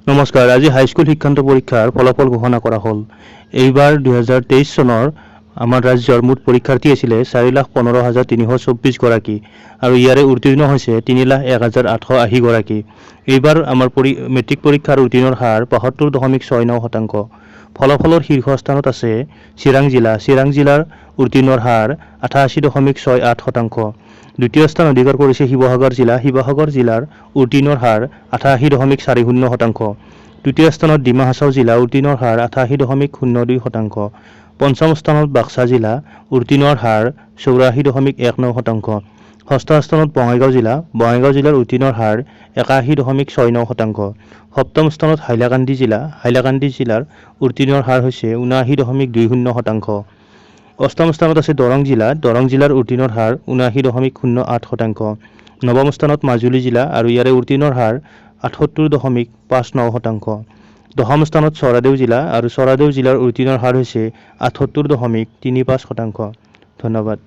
নমস্কাৰ। আজি হাইস্কুল শিক্ষান্ত পৰীক্ষাৰ ফলাফল ঘোষণা কৰা হ'ল। এইবাৰ 2023 চনৰ আমাৰ ৰাজ্যৰ মুঠ পৰীক্ষাৰ্থী আছিলে 4,15,324 গৰাকী আৰু ইয়াৰে উত্তীৰ্ণ হৈছে 3,01,880 গৰাকী। এইবাৰ আমাৰ মেট্ৰিক পৰীক্ষাৰ উত্তীৰ্ণৰ হাৰ 75.69%। ফলাফলৰ শীৰ্ষস্থানত আছে চিৰাং জিলা। চিৰাং জিলাৰ উত্তীৰ্ণৰ হাৰ 88.68%। দ্বিতীয় স্থান অধিকাৰ কৰিছে শিৱসাগৰ জিলা। শিৱসাগৰ জিলাৰ উত্তীৰ্ণৰ হাৰ 88.40%। তৃতীয় স্থানত ডিমা হাছাও জিলা। উত্তীৰ্ণৰ হাৰ 88.02%। পঞ্চম স্থানত বাক্সা জিলা। উত্তীৰ্ণৰ হাৰ 84.19%। ষষ্ঠ স্থানত বঙাইগাঁও জিলা। বঙাইগাঁও জিলাৰ উত্তীৰ্ণৰ হাৰ 81.69%। সপ্তম স্থানত হাইলাকান্দি জিলা। হাইলাকান্দি জিলাৰ উত্তীৰ্ণৰ হাৰ হৈছে 79.20%। অষ্টম স্থানত আছে দৰং জিলা। দৰং জিলাৰ উত্তীৰ্ণৰ হাৰ 79.08%। নৱম স্থানত মাজুলী জিলা আৰু ইয়াৰে উত্তীৰ্ণৰ হাৰ 78.59%। দশম স্থানত চৰাইদেউ জিলা আৰু চৰাইদেউ জিলাৰ উত্তীৰ্ণৰ হাৰ হৈছে 78.35%। ধন্যবাদ।